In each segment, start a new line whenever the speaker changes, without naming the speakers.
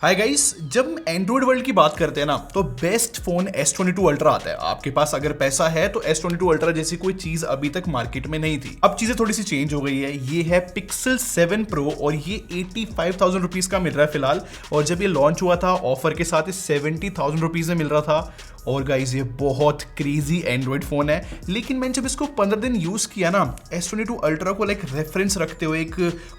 Hi guys, जब हम Android world की बात करते हैं ना तो बेस्ट फोन S22 अल्ट्रा आता है। आपके पास अगर पैसा है तो S22 अल्ट्रा जैसी कोई चीज अभी तक मार्केट में नहीं थी। अब चीजें थोड़ी सी चेंज हो गई है। ये है Pixel 7 Pro और ये 85,000 रुपीज का मिल रहा है फिलहाल। और जब ये लॉन्च हुआ था ऑफर के साथ 70,000 रुपीज में मिल रहा था। और गाइज ये बहुत क्रेजी एंड्रॉइड फोन है, लेकिन मैंने जब इसको 15 दिन यूज किया ना S22 अल्ट्रा को लाइक रेफरेंस रखते हुए, एक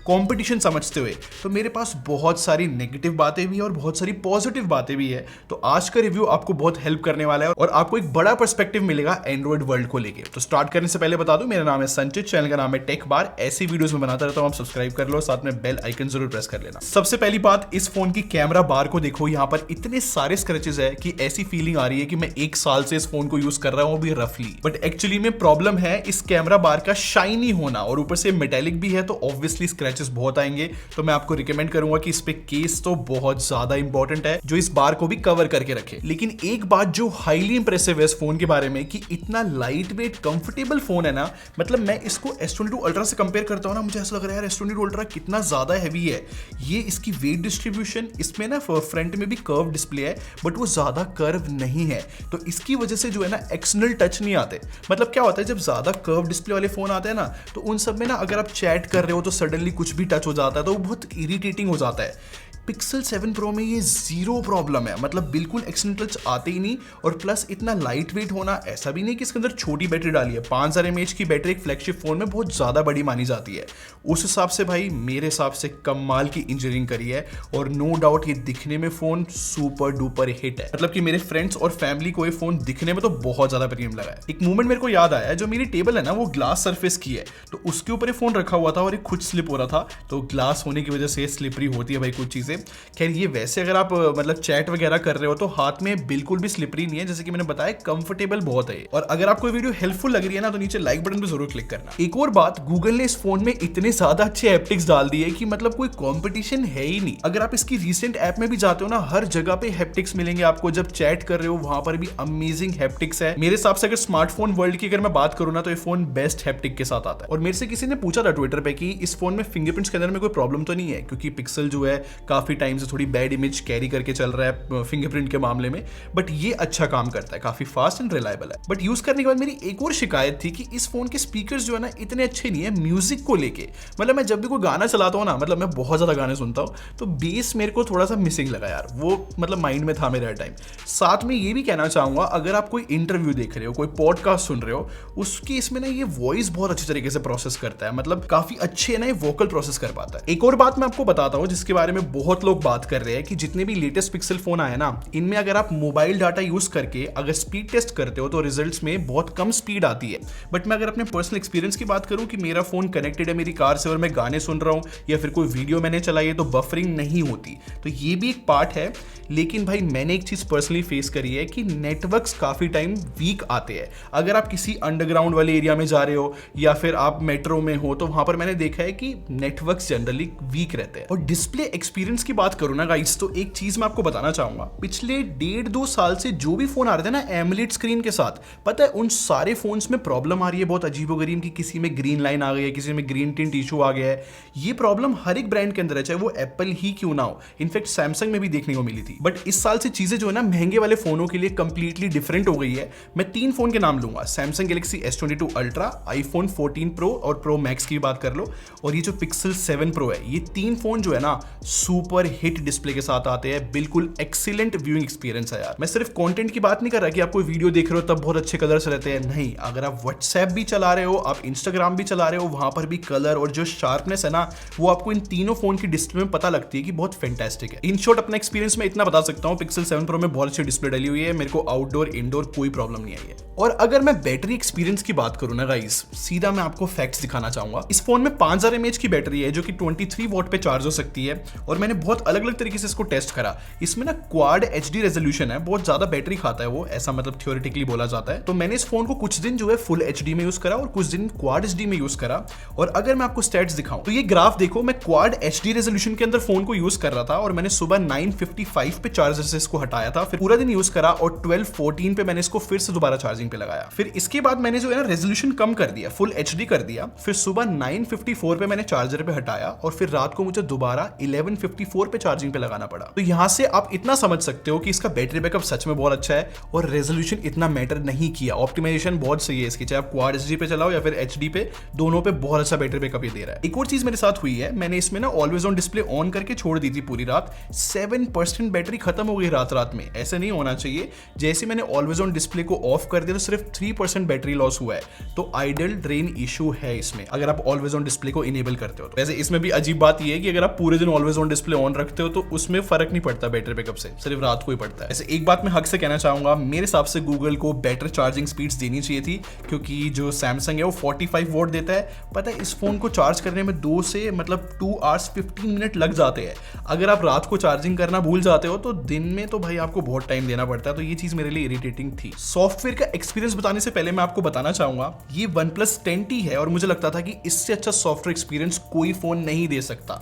कंपटीशन समझते हुए, तो मेरे पास बहुत सारी नेगेटिव बातें भी है और बहुत सारी पॉजिटिव बातें भी है। तो आज का रिव्यू आपको बहुत हेल्प करने वाला है और आपको एक बड़ा पर्सपेक्टिव मिलेगा एंड्रॉइड वर्ल्ड को लेके। तो स्टार्ट करने से पहले बता दूं, मेरा नाम है संचित, चैनल का नाम है टेक बार। ऐसी वीडियोस में बनाता रहता हूं, आप सब्सक्राइब कर लो, साथ में बेल आइकन जरूर प्रेस कर लेना। सबसे पहली बात, इस फोन की कैमरा बार को देखो। यहाँ पर इतने सारे स्क्रैचेस है कि ऐसी फीलिंग आ रही है कि मैं एक साल से इस फोन को यूज कर रहा हूं भी रफली। बट एक्चुअली में प्रॉब्लम है इस कैमरा बार का शाइनी होना, और ऊपर से मेटेलिक भी है तो ऑब्वियसली स्क्रैचेस बहुत आएंगे। तो मैं आपको रिकमेंड करूंगा कि इस पे केस तो बहुत ज्यादा इंपॉर्टेंट है जो इस बार को भी कवर करके रखे। लेकिन एक बात जो हाईली इंप्रेसिव है इस फोन के बारे में कि इतना लाइट वेट कंफर्टेबल फोन है ना। मतलब मैं इसको S22 अल्ट्रा से कंपेयर करता हूं ना, मुझे ऐसा लग रहा है यार S22 अल्ट्रा कितना ज्यादा हैवी है। ये इसकी वेट डिस्ट्रीब्यूशन, इसमें ना फ्रंट में भी कर्व डिस्प्ले है बट वो ज्यादा कर्व नहीं है, तो इसकी वजह से जो है ना एक्सटर्नल टच नहीं आते। मतलब क्या होता है, जब ज्यादा कर्व डिस्प्ले वाले फोन आते हैं ना तो उन सब में ना अगर आप चैट कर रहे हो तो सडनली कुछ भी टच हो जाता है, तो वो बहुत इरिटेटिंग हो जाता है। Pixel 7 Pro में ये जीरो प्रॉब्लम है, मतलब बिल्कुल एक्सटर्नल टच आते ही नहीं। और प्लस इतना लाइट वेट होना, ऐसा भी नहीं कि इसके अंदर छोटी बैटरी डाली है। 5000 mAh की बैटरी एक फ्लैगशिप फोन में बहुत ज्यादा बड़ी मानी जाती है। उस हिसाब से भाई मेरे हिसाब से कमाल की इंजीनियरिंग करी है। और नो डाउट ये दिखने में फोन सुपर डुपर हिट है। मतलब कि मेरे फ्रेंड्स और फैमिली को ये फोन दिखने में तो बहुत ज्यादा प्रीमियम लगा है। एक मूवमेंट मेरे को याद आया, जो मेरी टेबल है ना वो ग्लास सरफेस की है, तो उसके ऊपर फोन रखा हुआ था और एक खुद स्लिप हो रहा था। तो ग्लास होने की वजह से स्लिपरी होती है भाई कुछ चीजें। खैर ये वैसे अगर आप मतलब चैट वगैरह कर रहे हो तो हाथ में बिल्कुल भी स्लिपरी नहीं है, जैसे कि मैंने बताया कंफर्टेबल बहुत है। और अगर आपको वीडियो हेल्पफुल लग रही है ना तो नीचे लाइक बटन पे जरूर क्लिक करना। एक और बात, गूगल ने इस फोन में इतने ज्यादा अच्छे हैप्टिक्स डाल दिए कि मतलब कोई कंपटीशन है ही नहीं। अगर आप इसकी रिसेंट ऐप में भी जाते हो ना, हर जगह पे हैप्टिक्स मिलेंगे आपको। जब चैट कर रहे हो वहां पर भी अमेजिंग हैप्टिक्स है। मेरे हिसाब से अगर स्मार्टफोन वर्ल्ड की अगर मैं बात करूं ना तो ये फोन बेस्ट हैप्टिक के साथ आता है। और मेरे से किसी ने पूछा था ट्विटर पे कि इस फोन में फिंगरप्रिंट्स के अंदर में कोई प्रॉब्लम तो नहीं है, क्योंकि पिक्सल जो है काफी टाइम से थोड़ी बैड इमेज कैरी करके चल रहा है फिंगरप्रिंट के मामले में। बट ये अच्छा काम करता है, काफी फास्ट एंड रिलायबल है। बट यूज करने के बाद मेरी एक और शिकायत थी कि इस फोन के स्पीकर्स जो है ना इतने अच्छे नहीं है म्यूजिक को लेके। मतलब मैं जब भी कोई गाना चलाता हूँ ना, मतलब मैं बहुत ज्यादा गाने सुनता हूँ, तो बेस मेरे को थोड़ा सा मिसिंग लगा यार। वो मतलब माइंड में था मेरे हर टाइम। साथ में ये भी कहना चाहूंगा, अगर आप कोई इंटरव्यू देख रहे हो, कोई पॉडकास्ट सुन रहे हो, उसकी इसमें ना ये वॉइस बहुत अच्छी तरीके से प्रोसेस करता है। मतलब काफी अच्छे ना ये वोकल प्रोसेस कर पाता है। एक और बात मैं आपको बताता हूँ जिसके बारे में बहुत लोग बात कर रहे हैं कि जितने भी लेटेस्ट पिक्सल फोन आया ना, इनमें अगर आप मोबाइल डाटा यूज करके अगर स्पीड टेस्ट करते हो तो रिजल्ट्स में बहुत कम स्पीड आती है। बट मैं अगर अपने पर्सनल एक्सपीरियंस की बात करूं कि मेरा फोन कनेक्टेड है मेरी कार से और मैं गाने सुन रहा हूं या फिर कोई वीडियो मैंने चलाई है, तो बफरिंग नहीं होती। तो ये भी एक पार्ट है। लेकिन भाई मैंने एक चीज पर्सनली फेस करी है कि नेटवर्क्स काफी टाइम वीक आते हैं। अगर आप किसी अंडरग्राउंड वाले एरिया में जा रहे हो या फिर आप मेट्रो में हो, तो वहां पर मैंने देखा है कि नेटवर्क्स जनरली वीक रहते हैं। और डिस्प्ले एक्सपीरियंस की बात करूं ना गाइस, तो एक चीज मैं आपको बताना चाहूंगा, पिछले 1.5-2 साल से जो भी फोन आ रहे थे ना एमोलेड स्क्रीन के साथ, पता है उन सारे फोन्स में प्रॉब्लम आ रही है बहुत अजीबोगरीब, कि किसी में ग्रीन लाइन आ गई है, किसी में ग्रीन टिंट इशू आ गया है। ये प्रॉब्लम हर एक ब्रांड के अंदर है, चाहे वो एप्पल ही क्यों ना हो। इनफैक्ट सैमसंग में भी देखने को मिली थी। बट इस साल से चीजें जो है ना महंगे वाले फोनों के लिए कंप्लीटली डिफरेंट हो गई है। मैं 3 फोन के नाम लूंगा, Samsung Galaxy S22 ultra, iPhone 14 pro और प्रो मैक्स की बात कर लो, और ये जो पिक्सल 7 प्रो है। ये 3 फोन जो है ना सुपर हिट डिस्प्ले के साथ आते हैं। बिल्कुल एक्सीलेंट व्यूइंग एक्सपीरियंस है यार। मैं सिर्फ कंटेंट की बात नहीं कर रहा कि आप कोई वीडियो देख रहे हो तब बहुत अच्छे कलर्स रहते हैं, नहीं। अगर आप व्हाट्सएप भी चला रहे हो, आप इंस्टाग्राम भी चला रहे हो, वहां पर भी कलर और जो शार्पनेस है ना, वो आपको इन तीनों फोन की डिस्प्ले में पता लगती है कि बहुत फैंटास्टिक है। इन शॉर्ट अपना एक्सपीरियंस में इतना बता सकता हूं, पिक्सल 7 प्रो में बहुत अच्छी डिस्प्ले डली हुई है। मेरे को आउटडोर इंडोर कोई प्रॉब्लम नहीं आई है। और अगर मैं बैटरी एक्सपीरियंस की बात करूं ना गाइस, सीधा मैं आपको फैक्ट्स दिखाना चाहूंगा। इस फोन में 5000 mAh की बैटरी है जो कि 23 वॉट पे चार्ज हो सकती है। और मैंने बहुत अलग अलग तरीके से इसको टेस्ट करा। इसमें ना क्वाड HD रेजोल्यूशन है, बहुत ज्यादा बैटरी खाता है वो, ऐसा मतलब थ्योरेटिकली बोला जाता है। तो मैंने इस फोन को कुछ दिन जो है फुल HD में यूज करा और कुछ दिन क्वाड HD में यूज करा। और अगर मैं आपको स्टैट्स दिखाऊं तो ये ग्राफ देखो, मैं क्वाड HD रेजोल्यूशन के अंदर फोन को यूज कर रहा था और मैंने सुबह 9:55 पे चार्जर से इसको हटाया था, फिर पूरा दिन यूज करा और 12:14 पे मैंने इसको फिर से दोबारा चार्जिंग पे लगाया। फिर इसके बाद मैंने जो है ना रेजोल्यूशन कम कर दिया, फुल HD कर दिया। फिर सुबह 9:54 पे मैंने चार्जर पे हटाया और फिर रात को मुझे दोबारा 11:55 4 पे चार्जिंग पे लगाना पड़ा। तो यहाँ से आप इतना समझ सकते हो कि इसका बैटरी बैकअप सच में बहुत अच्छा है और रेजोल्यूशन इतना मैटर नहीं किया। ऑप्टिमाइजेशन बहुत सही है इसकी, चाहे आप क्वाड एचडी पे चलाओ या फिर एचडी पे, दोनों पे बहुत अच्छा बैटरी बैकअप ये दे रहा है। एक और चीज मेरे साथ हुई है, मैंने इसमें ना ऑलवेज ऑन डिस्प्ले ऑन करके छोड़ दी थी पूरी रात, 7% बैटरी खत्म हो गई रात में। ऐसा नहीं होना चाहिए। जैसे मैंने ऑलवेज ऑन डिस्प्ले को ऑफ कर दिया तो सिर्फ 3% बैटरी लॉस हुआ है। तो आइडल ड्रेन इशू है इसमें अगर आप ऑलवेज ऑन डिस्प्ले को इनेबल करते हो तो। वैसे इसमें भी अजीब बात यह है कि अगर आप पूरे दिन ऑलवेज ऑन डिस्प्ले ऑन रखते हो तो उसमें फर्क नहीं पड़ता बैटरी बैकअप से, सिर्फ रात को ही पड़ता है। ऐसे एक बात मैं हक से कहना चाहूंगा, मेरे हिसाब से गूगल को बेटर चार्जिंग स्पीड्स देनी चाहिए थी, क्योंकि जो सैमसंग है वो 45 वॉट देता है। पता है इस फोन को चार्ज करने में 2 से मतलब 2 आवर्स 15 मिनट लग जाते हैं। अगर आप रात को चार्जिंग करना भूल जाते हो तो दिन में तो भाई आपको बहुत टाइम देना पड़ता है। तो ये चीज मेरे लिए इरिटेटिंग थी। सॉफ्टवेयर का एक्सपीरियंस बताने से पहले मैं आपको बताना चाहूंगा, ये OnePlus 10T है और मुझे लगता था कि इससे अच्छा सॉफ्टवेयर एक्सपीरियंस कोई फोन नहीं दे सकता।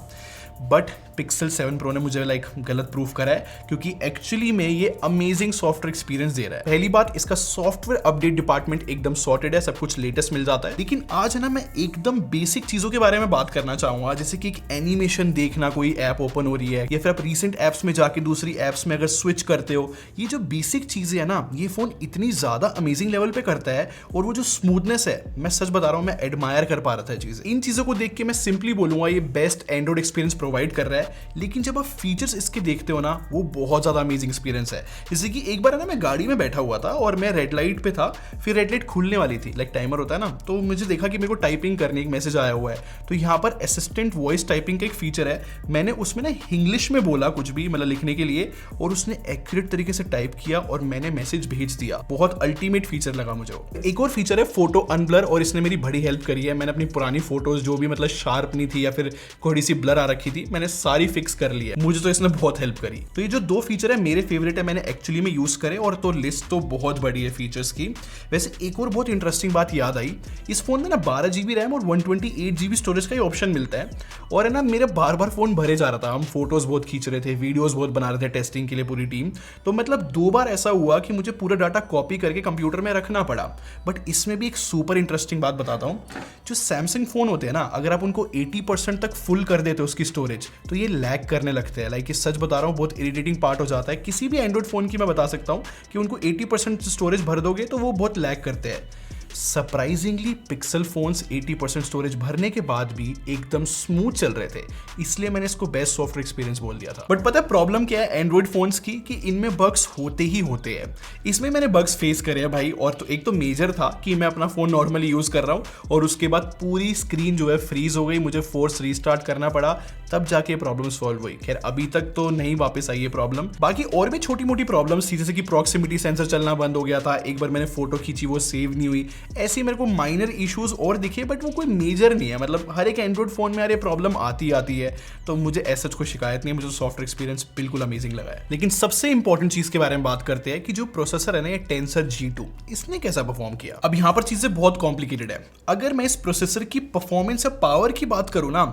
बट Pixel 7 Pro ने मुझे गलत प्रूफ करा है, क्योंकि एक्चुअली में ये अमेजिंग सॉफ्टवेयर एक्सपीरियंस दे रहा है। पहली बात, इसका सॉफ्टवेयर अपडेट डिपार्टमेंट एकदम सॉर्टेड है, सब कुछ लेटेस्ट मिल जाता है। लेकिन आज है ना मैं एकदम बेसिक चीजों के बारे में बात करना चाहूंगा, जैसे कि एक एनिमेशन देखना, कोई ऐप ओपन हो रही है या फिर आप रीसेंट एप्स में जाके दूसरी एप्स में अगर स्विच करते हो, ये जो बेसिक चीजें है ना, ये फोन इतनी ज्यादा अमेजिंग लेवल पे करता है। और वो जो स्मूथनेस है, मैं सच बता रहा हूँ, मैं एडमायर कर पा रहा था चीजें। इन चीजों को देख के मैं सिंपली बोलूंगा ये बेस्ट एंड्रॉइड एक्सपीरियंस प्रोवाइड कर रहा है। लेकिन जब आप फीचर्स इसके देखते हो ना, वो बहुत ज्यादा अमेजिंग एक्सपीरियंस है। जैसे कि एक बार है ना मैं गाड़ी में बैठा हुआ था और मैं रेड लाइट पे था, फिर रेड लाइट खुलने वाली थी, टाइमर होता है ना, तो मुझे देखा कि मेरे को टाइपिंग करने एक मैसेज आया हुआ है। तो यहाँ पर असिस्टेंट वॉइस टाइपिंग का एक फीचर है, मैंने उसमें ना इंग्लिश में बोला कुछ भी लिखने के लिए, और उसने एक्यूरेट तरीके से टाइप किया और मैंने मैसेज भेज दिया। बहुत अल्टीमेट फीचर लगा मुझे। एक और फीचर है फोटो अनब्लर, और इसने मेरी बड़ी हेल्प करी है। मैंने अपनी पुरानी फोटोज जो भी शार्प नहीं थी या फिर थोड़ी सी ब्लर आ रखी थी, मैंने सारी फिक्स कर ली है। मुझे तो इसने बहुत हेल्प करी। तो ये जो 2 फीचर है मेरे फेवरेट है, मैंने एक्चुअली में यूज करे, और तो लिस्ट तो बहुत बड़ी है फीचर्स की। वैसे एक और बहुत इंटरेस्टिंग बात याद आई, इस फोन में ना 12 GB रैम और 128 GB स्टोरेज का ही ऑप्शन मिलता है। और है ना मेरा बार बार फोन भरे जा रहा था, हम फोटोज बहुत खींच रहे थे, वीडियोज बहुत बना रहे थे टेस्टिंग के लिए पूरी टीम। तो 2 बार ऐसा हुआ कि मुझे पूरा डाटा कॉपी करके कंप्यूटर में रखना पड़ा। बट इसमें भी एक सुपर इंटरेस्टिंग बात बताता हूँ, जो सैमसंग फोन होते हैं ना, अगर आप उनको 80% तक फुल कर देते हो उसकी स्टोरेज, तो ये लैग करने लगते हैं। सच बता रहा हूँ, बहुत इरिटेटिंग पार्ट हो जाता है। किसी भी एंड्रॉइड फोन की मैं बता सकता हूँ कि उनको 80% स्टोरेज भर दोगे तो वो बहुत लैग करते हैं। सरप्राइजिंगली पिक्सल फोन्स 80% स्टोरेज भरने के बाद भी एकदम स्मूथ चल रहे थे, इसलिए मैंने इसको बेस्ट सॉफ्टवेयर एक्सपीरियंस बोल दिया था। बट पता है प्रॉब्लम क्या है एंड्रॉइड फोन्स की, कि इनमें बग्स होते ही होते हैं। इसमें मैंने बग्स फेस करे हैं भाई, और तो एक तो मेजर था कि मैं अपना फोन नॉर्मली यूज कर रहा हूँ और उसके बाद पूरी स्क्रीन जो है फ्रीज हो गई, मुझे फोर्स रीस्टार्ट करना पड़ा, तब जाके प्रॉब्लम सॉल्व हुई। खैर अभी तक तो नहीं वापस आई है प्रॉब्लम। बाकी और भी छोटी मोटी प्रॉब्लम्स थी, जैसे कि प्रॉक्सिमिटी सेंसर चलना बंद हो गया था, एक बार मैंने फोटो खींची वो सेव नहीं हुई, ऐसी मेरे को माइनर इश्यूज और दिखे, बट वो कोई मेजर नहीं है। हर एक एंड्रॉइड फोन में यार ये प्रॉब्लम आती है, तो मुझे ऐसा कोई शिकायत नहीं है, मुझे सॉफ्टवेयर एक्सपीरियंस बिल्कुल अमेजिंग लगा है। लेकिन सबसे इंपॉर्टेंट चीज के बारे में बात करते हैं कि जो प्रोसेसर है ना, ये टेंसर G2, इसने कैसा परफॉर्म किया। अब यहाँ पर चीजें बहुत कॉम्प्लिकेटेड है। अगर मैं इस प्रोसेसर की परफॉर्मेंस या पावर की बात करूं ना,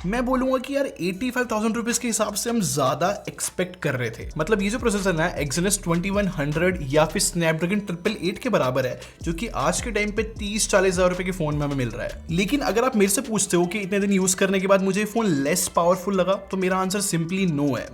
मैं बोलूंगा कि यार 85,000 रुपीज के हिसाब से हम ज्यादा एक्सपेक्ट कर रहे थे। ये जो प्रोसेसर है Exynos 2100 या फिर Snapdragon 888 के बराबर है, जो कि आज के टाइम पे 30-40 हजार रुपए के फोन में हमें मिल रहा है। लेकिन अगर आप मेरे से पूछते हो कि इतने दिन यूज करने के बाद मुझे फोन लेस पावरफुल लगा, तो मेरा आंसर सिंपली नो है।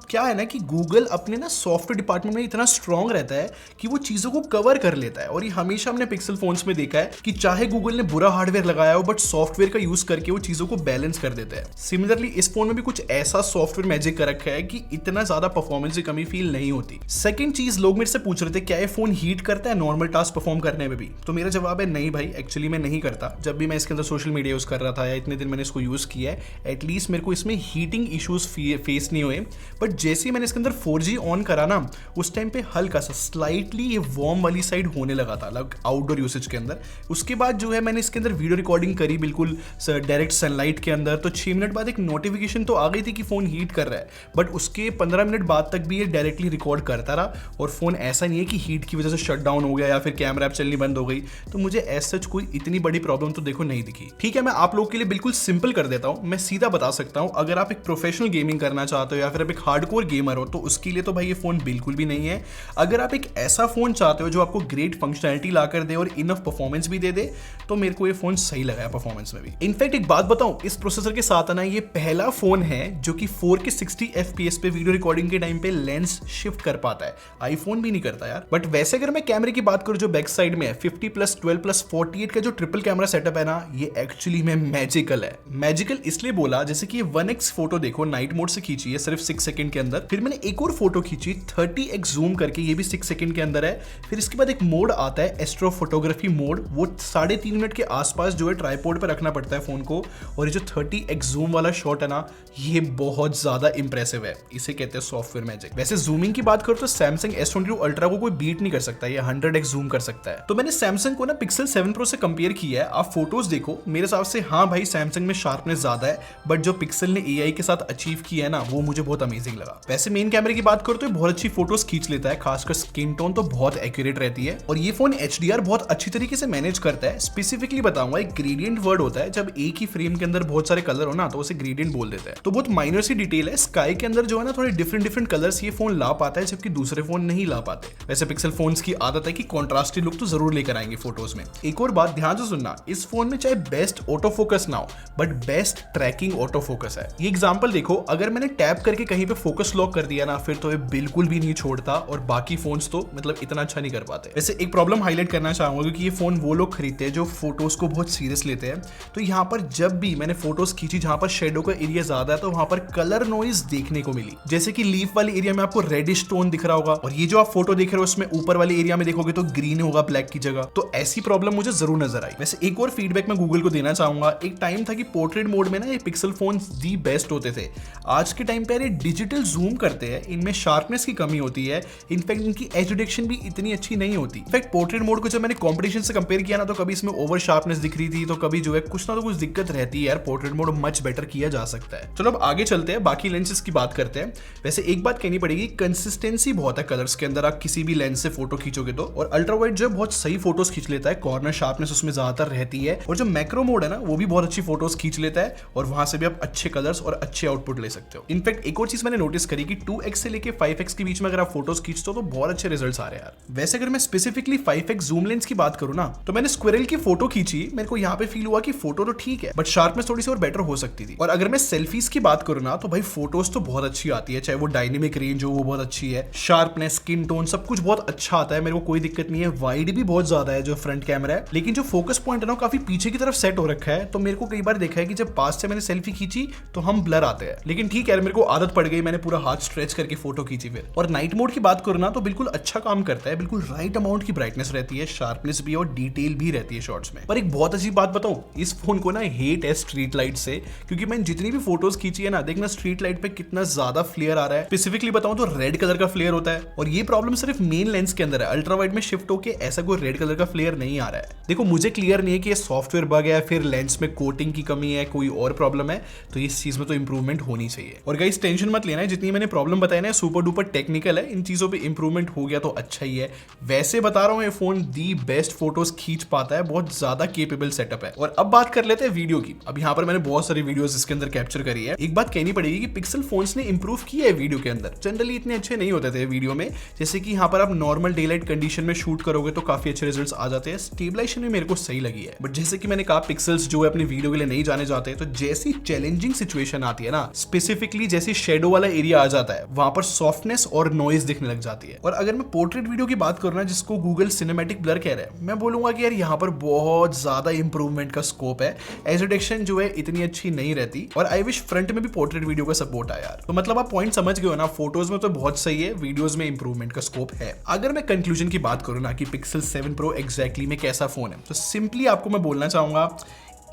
क्या है ना कि गूगल अपने ना सॉफ्टवेयर डिपार्टमेंट में इतना स्ट्रांग रहता है कि वो चीजों को कवर कर लेता है, और ये हमेशा हमने पिक्सल फोन्स में देखा है कि चाहे गूगल ने बुरा हार्डवेयर लगाया हो, बट सॉफ्टवेयर का यूज करके वो चीजों को बैलेंस कर देता है। सिमिलरली इस फोन में भी कुछ ऐसा सॉफ्टवेयर मैजिक कर रखा है कि इतना ज्यादा परफॉर्मेंस की कमी फील नहीं होती। सेकंड चीज, लोग मेरे से पूछ रहे थे क्या ये फोन हीट करता है नॉर्मल टास्क परफॉर्म करने में भी, तो मेरा जवाब है नहीं भाई, एक्चुअली मैं नहीं करता। जब भी मैं इसके अंदर सोशल मीडिया यूज कर रहा था या इतने दिन मैंने इसको यूज किया है, एटलीस्ट मेरे को इसमें हीटिंग इश्यूज फेस नहीं हुए। बट जैसे ही मैंने इसके अंदर 4G ऑन करा ना, उस टाइम पे हल्का सा स्लाइटली ये वार्म वाली साइड होने लगा था, आउटडोर यूसेज के अंदर। उसके बाद जो है मैंने इसके अंदर वीडियो रिकॉर्डिंग करी बिल्कुल डायरेक्ट सनलाइट के अंदर, तो 6 मिनट बाद एक नोटिफिकेशन तो आ गई थी कि फोन हीट कर रहा है, बट उसके 15 मिनट बाद तक भी ये डायरेक्टली रिकॉर्ड करता रहा, और फोन ऐसा नहीं है कि हीट की वजह से शट डाउन हो गया या फिर कैमरा ऐप चलनी बंद हो गई। तो मुझे एज सच कोई इतनी बड़ी प्रॉब्लम तो देखो नहीं दिखी। ठीक है, मैं आप लोगों के लिए बिल्कुल सिंपल कर देता हूं, मैं सीधा बता सकता हूं, अगर आप एक प्रोफेशनल गेमिंग करना चाहते हो या फिर आप एक हार्डकोर गेमर हो, तो उसके लिए तो भाई ये फोन बिल्कुल भी नहीं है। अगर आप एक ऐसा फोन चाहते हो जो आपको ग्रेट फंक्शनैलिटी ला कर दे और इनफ परफॉर्मेंस भी दे दे, तो मेरे को ये फोन सही लगा है परफॉर्मेंस में भी। इनफैक्ट एक बात बताऊं, इस प्रोसेसर के साथ ना ये पहला फोन है जो कि 4K 60 FPS पे वीडियो रिकॉर्डिंग के टाइम पे लेंस शिफ्ट कर पाता है। आईफोन भी नहीं करता यार। बट वैसे अगर मैं कैमरे की बात करूं जो बैक साइड में है 50+12+48 का जो ट्रिपल कैमरा सेटअप है ना, ये एक्चुअली में मैजिकल है। मैजिकल इसलिए बोला जैसे कि ये 1x फोटो देखो नाइट मोड से खींची है सिर्फ 6 सेकंड के अंदर। फिर मैंने एक और फोटो खींची 30x जूम करके, ये भी 6 सेकंड के अंदर है। फिर इसके बाद एक मोड आता है एस्ट्रो फोटोग्राफी मोड, वो 3.5 मिनट के आसपास जो है ट्राइपॉड पर रखना पड़ता है फोन को। और ये जो 30x जूम वाला शॉट है ना, ये बहुत ज्यादा इंप्रेसिव है, इसे कहते हैं सॉफ्टवेयर मैजिक। वैसे जूमिंग की बात करो तो सैमसंग S22 अल्ट्रा को कोई बीट नहीं कर सकता, ये 100x जूम कर सकता है। तो मैंने सैमसंग को ना पिक्सल 7 प्रो से कंपेयर किया है। आप फोटोज देखो, मेरे हिसाब से हाँ भाई सैमसंग में शार्पनेस ज्यादा है, बट जो पिक्सल ने AI के साथ अचीव किया है ना, वो मुझे बहुत अमेजिंग लगा। वैसे मेन कैमरे की बात करो तो बहुत अच्छी फोटोज खींच लेता है, खासकर स्किन टोन तो बहुत एक्यूरेट रहती है। और ये फोन HDR बहुत अच्छी तरीके से मैनेज करता है। स्पेसिफिकली बताऊंगा, एक ग्रेडियंट वर्ड होता है, जब एक ही फ्रेम के अंदर बहुत सारे कलर हो ना तो उसे ग्रेडियंट बोल देते हैं। तो बहुत माइनर सी डिटेल है, स्काई के अंदर जो है ना थोड़े डिफरेंट कलर्स ये फोन ला पाता है, जबकि दूसरे फोन नहीं ला पाते। वैसे पिक्सल फोन्स की आदत है कि कॉन्ट्रास्टी लुक तो जरूर लेकर आएंगे फोटोज में। एक और बात ध्यान से सुनना, इस फोन में चाहे बेस्ट ऑटो फोकस ना हो, but best tracking auto focus है। ये एग्जांपल देखो, अगर मैंने टैप करके कहीं पे फोकस लॉक कर दिया ना, फिर तो ये बिल्कुल भी नहीं छोड़ता, और बाकी फोन्स तो मतलब इतना अच्छा नहीं कर पाते। वैसे एक प्रॉब्लम हाईलाइट करना चाहूंगा, क्योंकि ये फोन वो लोग खरीदते हैं जो फोटोज को बहुत सीरियस लेते हैं। तो यहाँ पर जब भी मैंने फोटोज खींची जहां पर शेडो का एरिया ज्यादा है, तो वहां पर कलर नॉइज देखने को मिली। जैसे कि लीफ वाले एरिया में आपको रेडिश टोन दिख रहा होगा, और ये जो आप फोटो देख रहे हो उसमें ऊपर वाले एरिया में देखोगे तो ग्रीन होगा ब्लैक की जगह। तो ऐसी प्रॉब्लम मुझे जरूर नजर आई। वैसे एक और फीडबैक मैं गूगल को देना चाहूंगा, एक टाइम था कि पोर्ट्रेट मोड में ना ये पिक्सल फोन दी बेस्ट होते थे। आज के टाइम पे ये डिजिटल जूम करते हैं, इनमें शार्पनेस की कमी होती है, इनफैक्ट इनकी एज डिटेक्शन भी इतनी अच्छी नहीं होती। इनफैक्ट पोर्ट्रेट मोड को जब मैंने कॉम्पिटिशन से कंपेयर किया ना, तो कभी इसमें ओवर शार्पनेस दिख रही थी, तो कभी जो है कुछ ना तो कुछ दिक्कत रहती है यार। पोर्ट्रेट मोड मच बेटर किया जा सकता है। चलो अब आगे चलते हैं, बाकी लेंसेज की बात करते हैं। वैसे एक बात कहनी पड़ेगी, कंसिस्टेंसी बहुत है कलर्स के अंदर, आप किसी भी लेंस से फोटो खींचोगे तो। और अल्ट्रा वाइड जो बहुत सही फोटोज खींच लेता है, कॉर्नर शार्पनेस उसमें ज्यादातर रहती है। और जो मैक्रो मोड है ना, वो भी बहुत अच्छी फोटोज खींच लेता है, और वहां से भी आप अच्छे कलर्स और अच्छे आउटपुट ले सकते हो। इनफैक्ट एक और चीज मैंने नोटिस करी कि 2x से लेके 5x के बीच में अगर आप फोटोज खींचते हो तो बहुत अच्छे रिजल्ट्स आ रहे हैं यार। वैसे अगर मैं स्पेसिफिकली 5x जूम लेंस की बात करूं ना, तो मैंने स्क्विरल की फोटो खींची, मेरे को यहाँ पे फील हुआ कि फोटो तो ठीक है, बट शार्पनेस थोड़ी सी और बेटर हो सकती थी। और अगर मैं सेल्फीज की बात करूं ना, तो भाई फोटोज तो बहुत अच्छी आती है, चाहे वो डायनेमिक रेंज हो वो बहुत अच्छी है, शार्पनेस, स्किन टोन सब कुछ बहुत अच्छा आता है, मेरे को कोई दिक्कत नहीं है। वाइड भी बहुत ज्यादा है जो फ्रंट कैमरा है, लेकिन जो फोकस पॉइंट है ना काफी पीछे की तरफ सेट हो रखा है। तो मेरे को कई बार देखा है कि जब पास से मैंने सेल्फी खींची तो हम ब्लर आते हैं, लेकिन ठीक है मेरे को आदत पड़ गई, मैंने पूरा हाथ स्ट्रेच करके फोटो खींची फिर। और नाइट मोड की बात करूं ना, तो बिल्कुल अच्छा काम करता है, बिल्कुल राइट अमाउंट की ब्राइटनेस रहती है, शार्पनेस भी और डिटेल भी रहती है शॉट्स में। पर एक बहुत अच्छी बात बताऊं, इस फोन को ना हेट है स्ट्रीट लाइट से, क्योंकि मैंने जितनी भी फोटोज खींची है ना, देखना स्ट्रीट लाइट पे कितना ज्यादा फ्लेयर आ रहा है। स्पेसिफिकली बताऊं तो रेड कलर का फ्लेयर होता है, और ये प्रॉब्लम सिर्फ मेन लेंस के अंदर है। अल्ट्रा वाइड में शिफ्ट होके ऐसा कोई रेड कलर का फ्लेयर नहीं आ रहा है। देखो मुझे क्लियर नहीं है कि ये सॉफ्टवेयर बग है, फिर लेंस में कोटिंग की कमी है, कोई और प्रॉब्लम है, तो इस चीज में तो इंप्रूवमेंट होनी चाहिए। और गाइस टेंशन मत लेना है, जितनी मैंने प्रॉब्लम बताई ना सुपर डुपर टेक्निकल है, इन चीजों पे इंप्रूवमेंट हो गया तो अच्छा ही है। वैसे बता रहा हूँ ये फोन दी बेस्ट फोटोज खींच पाता है, बहुत ज्यादा केपेबल सेटअप है। और अब बात कर लेते हैं वीडियो की। अब यहाँ पर मैंने बहुत सारी वीडियोस इसके अंदर कैप्चर करी है। एक बात कहनी पड़ेगी कि पिक्सल फोन्स ने इंप्रूव किया है वीडियो के अंदर, जनरली इतने अच्छे नहीं होते थे वीडियो में। जैसे कि यहाँ पर आप नॉर्मल डे लाइट कंडीशन में शूट करोगे तो काफी अच्छे रिजल्ट्स आ जाते हैं, स्टेबलाइजेशन भी मेरे को सही लगी है। बट जैसे कि मैंने कहा पिक्सल्स जो है अपनी वीडियो के लिए नहीं जाने जाते, तो जैसी चैलेंजिंग सिचुएशन आती है ना, स्पेसिफिकली जैसी शेडो वाला एरिया आ जाता है, वहां पर सॉफ्टनेस और नॉइज दिखने लग जाती है। और अगर मैं पोर्ट्रेट वीडियो की बात करूँ ना, जिसको गूगल सिनेमैटिक ब्लर कह रहा है, मैं बोलूंगा कि यार यहाँ पर बहुत ज्यादा इंप्रूवमेंट का स्कोप है। एज डिटेक्शन जो है इतनी अच्छी नहीं रहती, और आई विश फ्रंट में भी पोर्ट्रेट वीडियो का सपोर्ट आया यार। तो मतलब आप पॉइंट समझ गए हो ना, फोटोज में तो बहुत सही है, वीडियोज में इंप्रूवमेंट का स्कोप है। अगर मैं कंक्लूजन की बात करूँ ना कि पिक्सल 7 प्रो एग्जैक्टली में कैसा फोन है, तो सिंपली आपको मैं बोलना चाहूंगा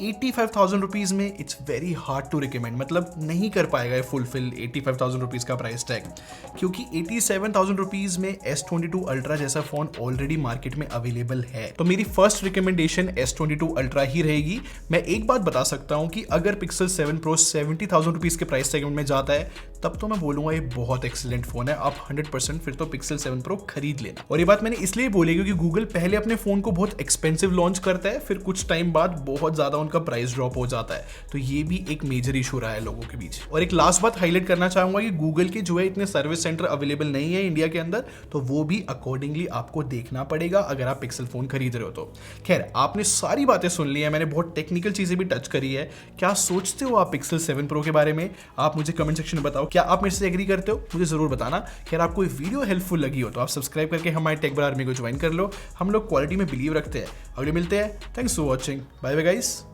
85,000 रुपीज में it's very hard to recommend, मतलब नहीं कर पाएगा ये फुलफिल 85,000 रुपीज का प्राइस टैग, क्योंकि 87,000 रुपीज में S22 अल्ट्रा जैसा फोन ऑलरेडी मार्केट में अवेलेबल है। तो मेरी फर्स्ट रिकमेंडेशन S22 अल्ट्रा ही रहेगी। मैं एक बात बता सकता हूं कि अगर पिक्सल 7 प्रो 70,000 रुपीज के प्राइस सेगमेंट में जाता है तब तो मैं बोलूंगा ये बहुत एक्सीलेंट फोन है। आप 100% फिर तो पिक्सल 7 प्रो खरीद लेना। और ये बात मैंने इसलिए बोली क्योंकि गूगल पहले अपने फोन को बहुत एक्सपेंसिव लॉन्च करता है, फिर कुछ टाइम बाद बहुत ज्यादा उनका प्राइस ड्रॉप हो जाता है, तो ये भी एक मेजर इशू रहा है लोगों के बीच। और एक लास्ट बात हाईलाइट करना चाहूंगा कि गूगल के जो है इतने सर्विस सेंटर अवेलेबल नहीं है इंडिया के अंदर, तो वो भी अकॉर्डिंगली आपको देखना पड़ेगा अगर आप पिक्सल फोन खरीद रहे हो तो। खैर, आपने सारी बातें सुन ली है, मैंने बहुत टेक्निकल चीजें भी टच करी है। क्या सोचते हो आप पिक्सल 7 प्रो के बारे में? आप मुझे कमेंट सेक्शन में बताओ। क्या आप मेरे से एग्री करते हो? मुझे जरूर बताना। खैर, आपको ये वीडियो हेल्पफुल लगी हो तो आप सब्सक्राइब करके हमारे टेक बार आर्मी को ज्वाइन कर लो। हम लोग क्वालिटी में बिलीव रखते हैं। अगले मिलते हैं। Thanks for watching. Bye bye guys.